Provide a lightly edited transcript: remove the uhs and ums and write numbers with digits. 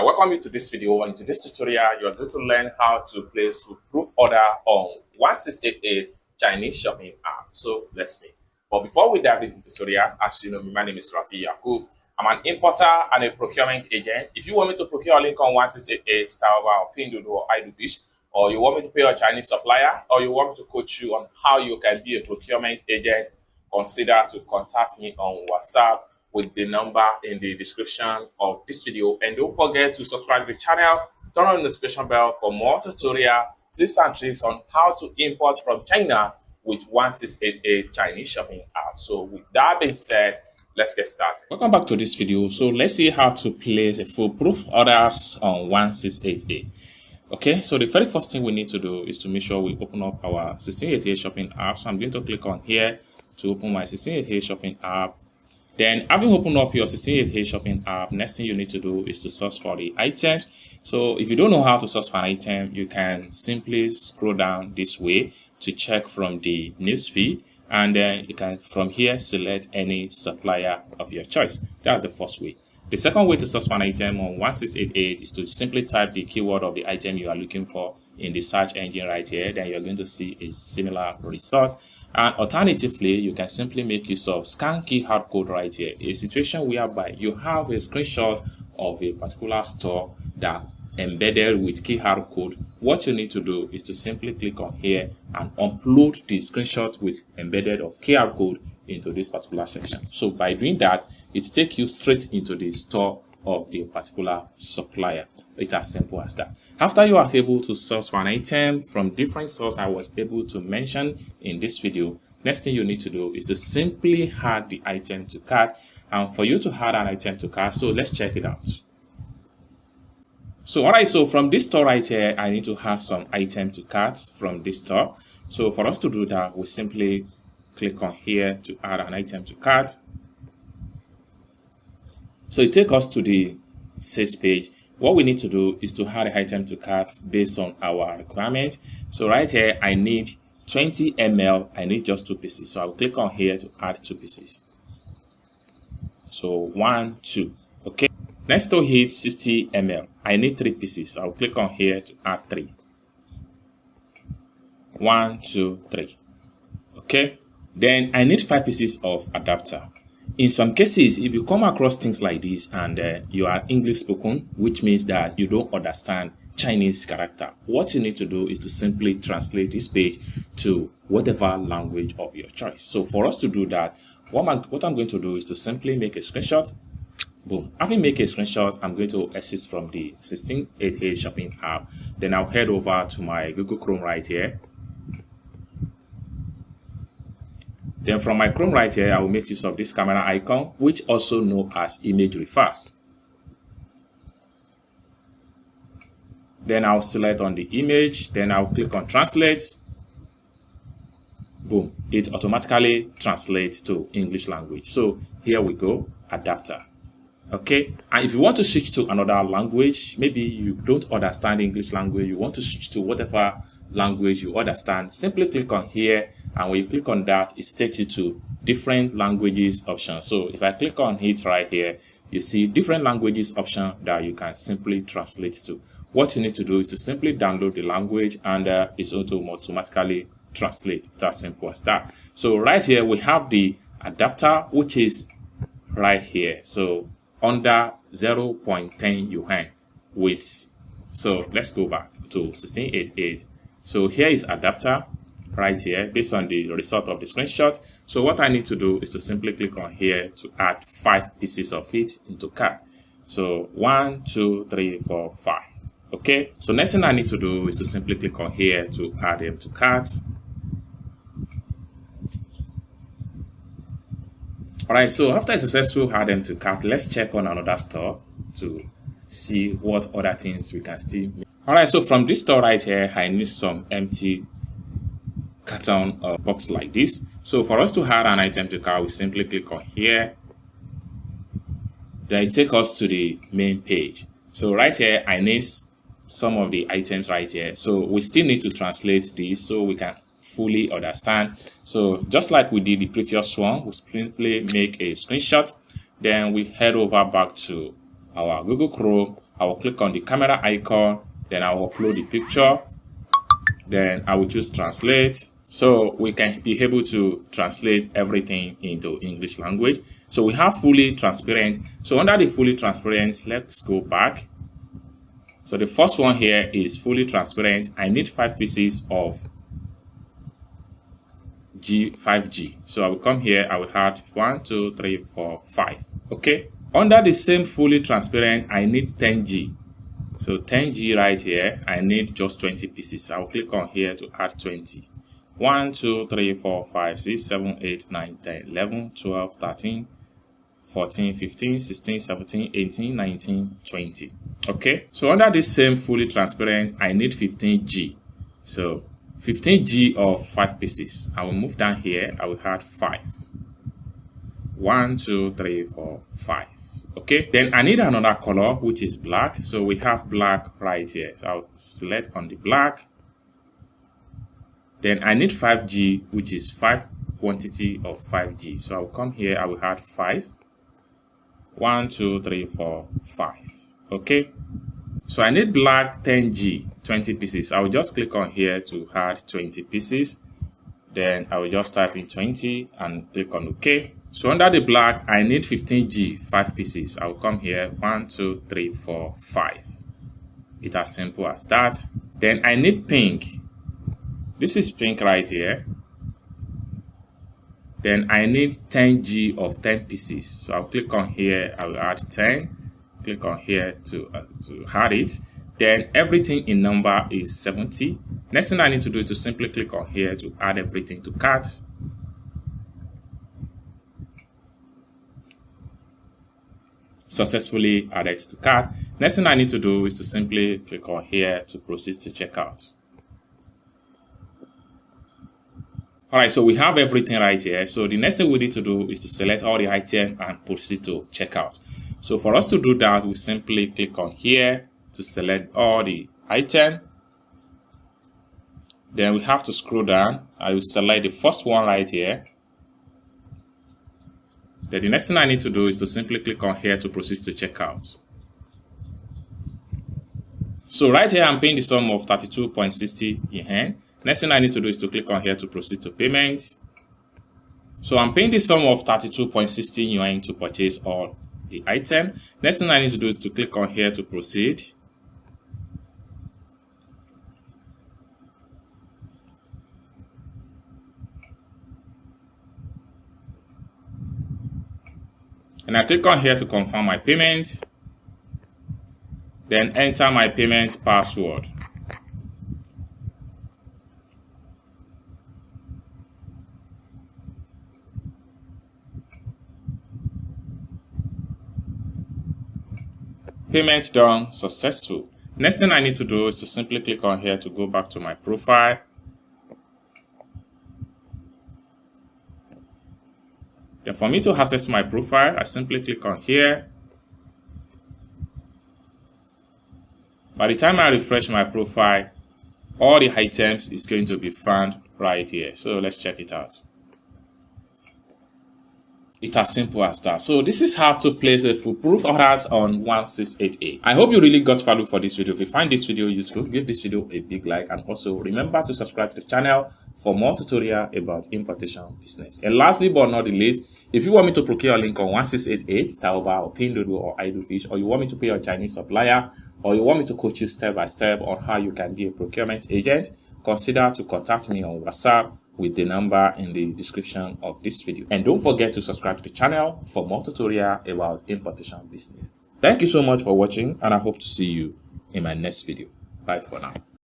I welcome you to this video. In today's tutorial, you're going to learn how to place proof order on 1688 Chinese shopping app. So let's begin. But before we dive into the tutorial, as you know, my name is Rafi Yakub. I'm an importer and a procurement agent. If you want me to procure a link on 1688, Taobao, or Pinduoduo, or iDoBish, or you want me to pay a Chinese supplier, or you want me to coach you on how you can be a procurement agent, consider to contact me on WhatsApp with the number in the description of this video. And don't forget to subscribe to the channel, turn on the notification bell for more tutorial tips and tricks on how to import from China with 1688 Chinese shopping app. So with that being said, let's get started. Welcome back to this video. So let's see how to place a foolproof orders on 1688. Okay, so the very first thing we need to do is to make sure we open up our 1688 shopping app. So I'm going to click on here to open my 1688 shopping app. Then, having opened up your 1688 shopping app, next thing you need to do is to search for the items. So if you don't know how to search for an item, you can simply scroll down this way to check from the newsfeed, and then you can from here select any supplier of your choice. That's the first way. The second way to search for an item on 1688 is to simply type the keyword of the item you are looking for in the search engine right here. Then you're going to see a similar result. And alternatively, you can simply make use of scan key hard code right here, a situation whereby you have a screenshot of a particular store that embedded with key hard code. What you need to do is to simply click on here and upload the screenshot with embedded of key hard code into this particular section. So by doing that, it takes you straight into the store of the particular supplier. It's as simple as that. After you are able to source for an item from different sources I was able to mention in this video, next thing you need to do is to simply add the item to cart. And for you to add an item to cart, so let's check it out. So alright, so from this store right here, I need to add some item to cart from this store. So for us to do that, we simply click on here to add an item to cart. So it takes us to the sales page. What we need to do is to add an item to cart based on our requirement. So right here, I need 20 ml. I need just 2 pieces. So I'll click on here to add 2 pieces. So 1, 2. Okay. Next to hit 60 ml. I need 3 pieces. So I'll click on here to add 3. 1, 2, 3. Okay. Then I need 5 pieces of adapter. In some cases, if you come across things like this and you are English spoken, which means that you don't understand Chinese character, what you need to do is to simply translate this page to whatever language of your choice. So for us to do that, what I'm going to do is to simply make a screenshot. Boom. Having made a screenshot, I'm going to exit from the 1688 shopping app. Then I'll head over to my Google Chrome right here. Then from my Chrome right here, I will make use of this camera icon, which also known as image reverse. Then I'll select on the image, then I'll click on translate. Boom, it automatically translates to English language. So here we go, adapter. Okay, and if you want to switch to another language, maybe you don't understand English language, you want to switch to whatever language you understand, simply click on here, and when you click on that, it takes you to different languages option. So if I click on it right here, you see different languages option that you can simply translate to. What you need to do is to simply download the language, and it's automatically translate. It's as simple as that. So right here we have the adapter, which is right here. So under 0.10 yuan with, so let's go back to 1688. So here is adapter right here based on the result of the screenshot. So what I need to do is to simply click on here to add 5 pieces of it into cart. So 1, 2, 3, 4, 5. Okay, so next thing I need to do is to simply click on here to add them to cart. Alright, so after I successfully add them to cart, let's check on another store to see what other things we can still make. Alright, so from this store right here, I need some empty carton box like this. So for us to add an item to cart, we simply click on here. Then it takes us to the main page. So right here, I need some of the items right here. So we still need to translate this so we can fully understand. So just like we did the previous one, we simply make a screenshot. Then we head over back to our Google Chrome I will click on the camera icon, then I will upload the picture, then I will choose translate. So we can be able to translate everything into English language. So we have fully transparent. So under the fully transparent, let's go back. So the first one here is fully transparent. I need 5 pieces of 5G. So I will come here, I will add 1, 2, 3, 4, 5. Okay. Under the same fully transparent, I need 10G. So 10G right here, I need just 20 pieces. I will click on here to add 20. 1, 2, 3, 4, 5, 6, 7, 8, 9, 10, 11, 12, 13, 14, 15, 16, 17, 18, 19, 20. Okay. So under this same fully transparent, I need 15G. So 15G of 5 pieces. I will move down here. I will add 5. 1, 2, 3, 4, 5. Okay. Then I need another color, which is black. So we have black right here. So I'll select on the black. Then I need 5G, which is 5 quantity of 5G. So I will come here. I will add 5. 1, 2, 3, 4, 5. Okay. So I need black 10G, 20 pieces. I will just click on here to add 20 pieces. Then I will just type in 20 and click on OK. So under the black, I need 15G, 5 pieces. I will come here, 1, 2, 3, 4, 5. It's as simple as that. Then I need pink. This is pink right here. Then I need 10G of 10 pieces. So I'll click on here, I will add 10. Click on here to add it. Then everything in number is 70. Next thing I need to do is to simply click on here to add everything to cart. Successfully added to cart. Next thing I need to do is to simply click on here to proceed to checkout. Alright, so we have everything right here. So the next thing we need to do is to select all the items and proceed to checkout. So for us to do that, we simply click on here to select all the items. Then we have to scroll down. I will select the first one right here. Then the next thing I need to do is to simply click on here to proceed to checkout. So right here, I'm paying the sum of 32.60 yen. Next thing I need to do is to click on here to proceed to payment. So I'm paying the sum of 32.60 yuan to purchase all the item. Next thing I need to do is to click on here to proceed. And I click on here to confirm my payment. Then enter my payment password. Payment done, successful. Next thing I need to do is to simply click on here to go back to my profile. Then for me to access my profile, I simply click on here. By the time I refresh my profile, all the items is going to be found right here. So let's check it out. It's as simple as that. So this is how to place a foolproof orders on 1688. I hope you really got value for this video. If you find this video useful, give this video a big like, and also remember to subscribe to the channel for more tutorial about importation business. And lastly but not the least, if you want me to procure a link on 1688, Taoba or Pinduoduo or Idlefish, or you want me to pay your Chinese supplier, or you want me to coach you step by step on how you can be a procurement agent, consider to contact me on WhatsApp with the number in the description of this video. And don't forget to subscribe to the channel for more tutorial about importation business. Thank you so much for watching, and I hope to see you in my next video. Bye for now.